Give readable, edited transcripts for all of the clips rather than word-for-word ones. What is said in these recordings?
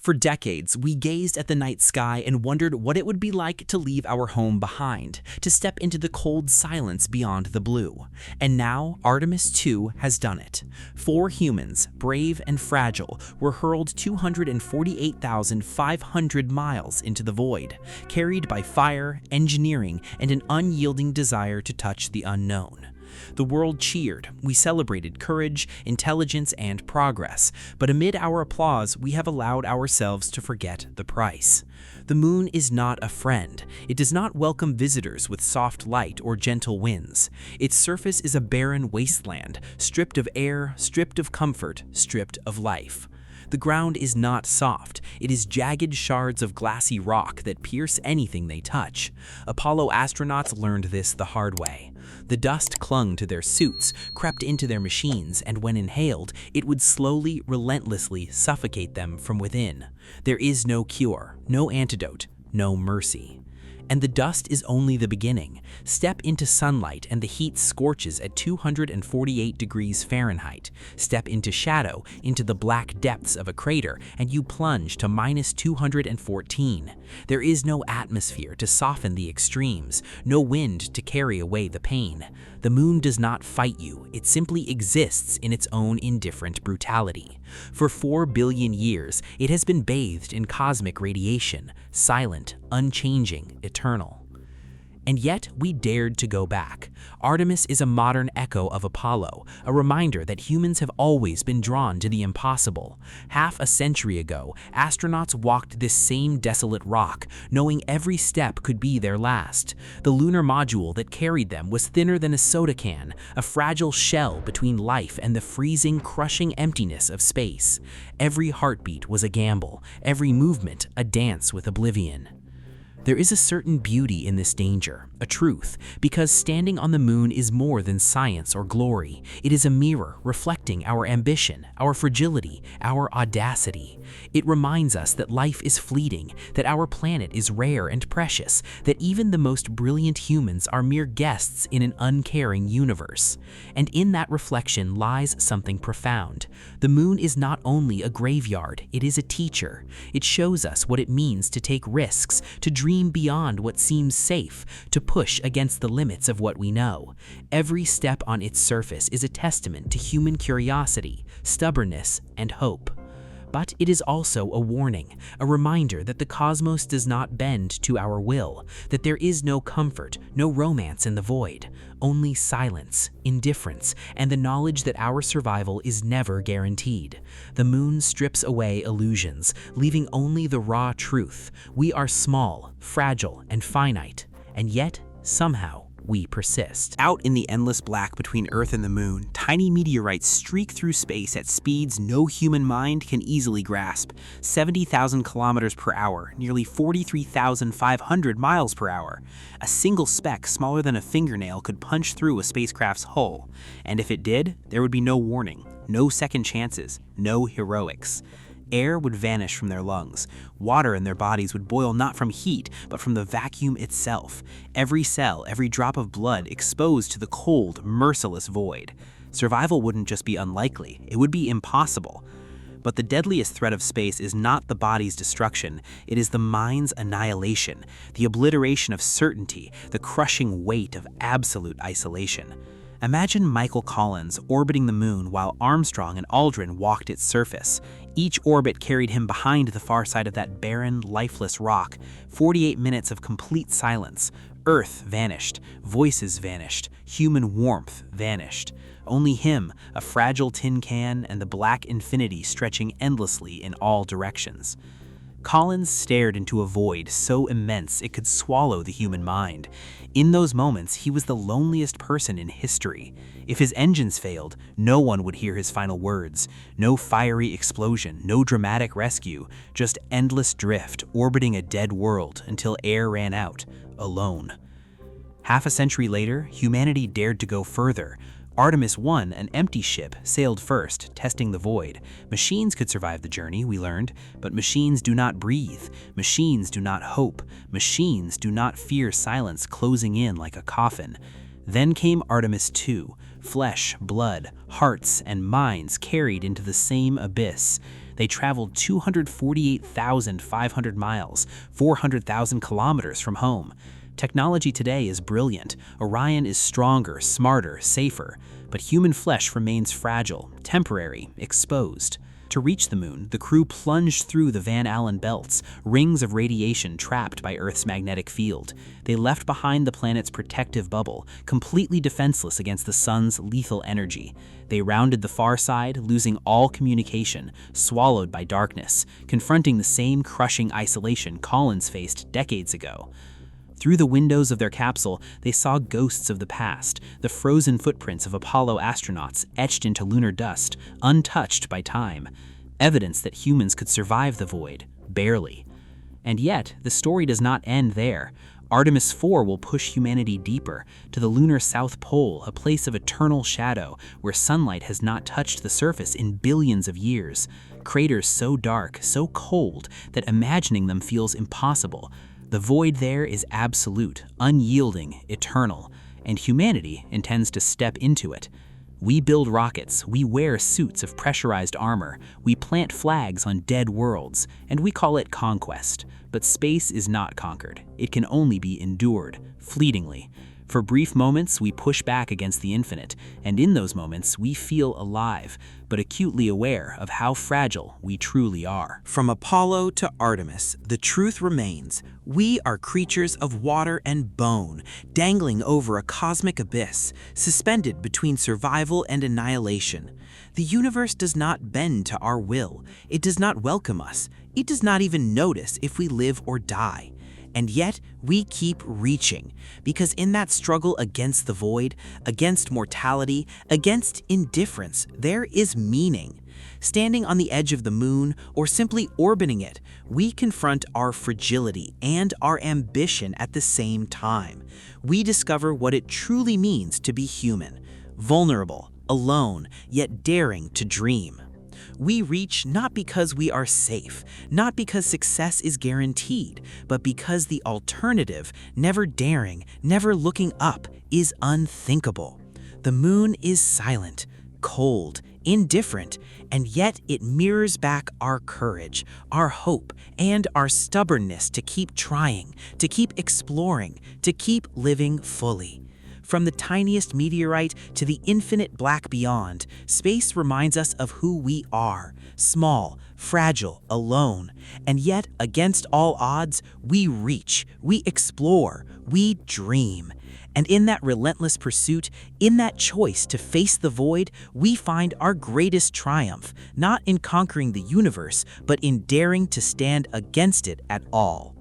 For decades, we gazed at the night sky and wondered what it would be like to leave our home behind, to step into the cold silence beyond the blue. And now, Artemis II has done it. 4 humans, brave and fragile, were hurled 248,500 miles into the void, carried by fire, engineering, and an unyielding desire to touch the unknown. The world cheered, we celebrated courage, intelligence, and progress, but amid our applause, we have allowed ourselves to forget the price. The moon is not a friend. It does not welcome visitors with soft light or gentle winds. Its surface is a barren wasteland, stripped of air, stripped of comfort, stripped of life. The ground is not soft. It is jagged shards of glassy rock that pierce anything they touch. Apollo astronauts learned this the hard way. The dust clung to their suits, crept into their machines, and when inhaled, it would slowly, relentlessly suffocate them from within. There is no cure, no antidote, no mercy. And the dust is only the beginning. Step into sunlight and the heat scorches at 248 degrees Fahrenheit. Step into shadow, into the black depths of a crater, and you plunge to -214. There is no atmosphere to soften the extremes, no wind to carry away the pain. The moon does not fight you, it simply exists in its own indifferent brutality. For 4 billion years, it has been bathed in cosmic radiation, silent, unchanging, eternal. And yet, we dared to go back. Artemis is a modern echo of Apollo, a reminder that humans have always been drawn to the impossible. Half a century ago, astronauts walked this same desolate rock, knowing every step could be their last. The lunar module that carried them was thinner than a soda can, a fragile shell between life and the freezing, crushing emptiness of space. Every heartbeat was a gamble, every movement a dance with oblivion. There is a certain beauty in this danger, a truth, because standing on the moon is more than science or glory. It is a mirror reflecting our ambition, our fragility, our audacity. It reminds us that life is fleeting, that our planet is rare and precious, that even the most brilliant humans are mere guests in an uncaring universe. And in that reflection lies something profound. The moon is not only a graveyard, it is a teacher. It shows us what it means to take risks, to dream beyond what seems safe, to push against the limits of what we know. Every step on its surface is a testament to human curiosity, stubbornness, and hope. But it is also a warning, a reminder that the cosmos does not bend to our will, that there is no comfort, no romance in the void, only silence, indifference, and the knowledge that our survival is never guaranteed. The moon strips away illusions, leaving only the raw truth. We are small, fragile, and finite, and yet, somehow, we persist. Out in the endless black between Earth and the moon, tiny meteorites streak through space at speeds no human mind can easily grasp. 70,000 kilometers per hour, nearly 43,500 miles per hour. A single speck smaller than a fingernail could punch through a spacecraft's hull. And if it did, there would be no warning, no second chances, no heroics. Air would vanish from their lungs. Water in their bodies would boil not from heat, but from the vacuum itself. Every cell, every drop of blood exposed to the cold, merciless void. Survival wouldn't just be unlikely, it would be impossible. But the deadliest threat of space is not the body's destruction, it is the mind's annihilation, the obliteration of certainty, the crushing weight of absolute isolation. Imagine Michael Collins orbiting the moon while Armstrong and Aldrin walked its surface. Each orbit carried him behind the far side of that barren, lifeless rock. 48 minutes of complete silence. Earth vanished, voices vanished, human warmth vanished. Only him, a fragile tin can, and the black infinity stretching endlessly in all directions. Collins stared into a void so immense it could swallow the human mind. In those moments, he was the loneliest person in history. If his engines failed, no one would hear his final words. No fiery explosion, no dramatic rescue, just endless drift, orbiting a dead world until air ran out, alone. Half a century later, humanity dared to go further. Artemis I, an empty ship, sailed first, testing the void. Machines could survive the journey, we learned, but machines do not breathe. Machines do not hope. Machines do not fear silence closing in like a coffin. Then came Artemis II, flesh, blood, hearts, and minds carried into the same abyss. They traveled 248,500 miles, 400,000 kilometers from home. Technology today is brilliant. Orion is stronger, smarter, safer. But human flesh remains fragile, temporary, exposed. To reach the moon, the crew plunged through the Van Allen belts, rings of radiation trapped by Earth's magnetic field. They left behind the planet's protective bubble, completely defenseless against the sun's lethal energy. They rounded the far side, losing all communication, swallowed by darkness, confronting the same crushing isolation Collins faced decades ago. Through the windows of their capsule, they saw ghosts of the past, the frozen footprints of Apollo astronauts etched into lunar dust, untouched by time. Evidence that humans could survive the void, barely. And yet, the story does not end there. Artemis IV will push humanity deeper, to the lunar South Pole, a place of eternal shadow, where sunlight has not touched the surface in billions of years. Craters so dark, so cold, that imagining them feels impossible. The void there is absolute, unyielding, eternal, and humanity intends to step into it. We build rockets, we wear suits of pressurized armor, we plant flags on dead worlds, and we call it conquest. But space is not conquered. It can only be endured, fleetingly. For brief moments, we push back against the infinite, and in those moments, we feel alive, but acutely aware of how fragile we truly are. From Apollo to Artemis, the truth remains: we are creatures of water and bone, dangling over a cosmic abyss, suspended between survival and annihilation. The universe does not bend to our will. It does not welcome us. It does not even notice if we live or die. And yet, we keep reaching, because in that struggle against the void, against mortality, against indifference, there is meaning. Standing on the edge of the moon, or simply orbiting it, we confront our fragility and our ambition at the same time. We discover what it truly means to be human, vulnerable, alone, yet daring to dream. We reach not because we are safe, not because success is guaranteed, but because the alternative, never daring, never looking up, is unthinkable. The moon is silent, cold, indifferent, and yet it mirrors back our courage, our hope, and our stubbornness to keep trying, to keep exploring, to keep living fully. From the tiniest meteorite to the infinite black beyond, space reminds us of who we are: small, fragile, alone. And yet, against all odds, we reach, we explore, we dream. And in that relentless pursuit, in that choice to face the void, we find our greatest triumph, not in conquering the universe, but in daring to stand against it at all.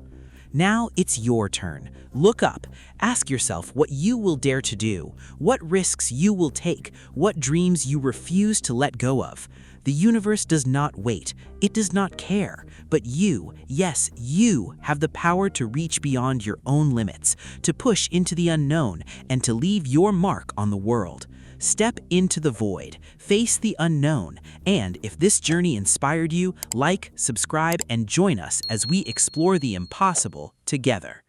Now it's your turn. Look up. Ask yourself what you will dare to do, what risks you will take, what dreams you refuse to let go of. The universe does not wait. It does not care. But you, yes, you have the power to reach beyond your own limits, to push into the unknown, and to leave your mark on the world. Step into the void, face the unknown, and if this journey inspired you, like, subscribe, and join us as we explore the impossible together.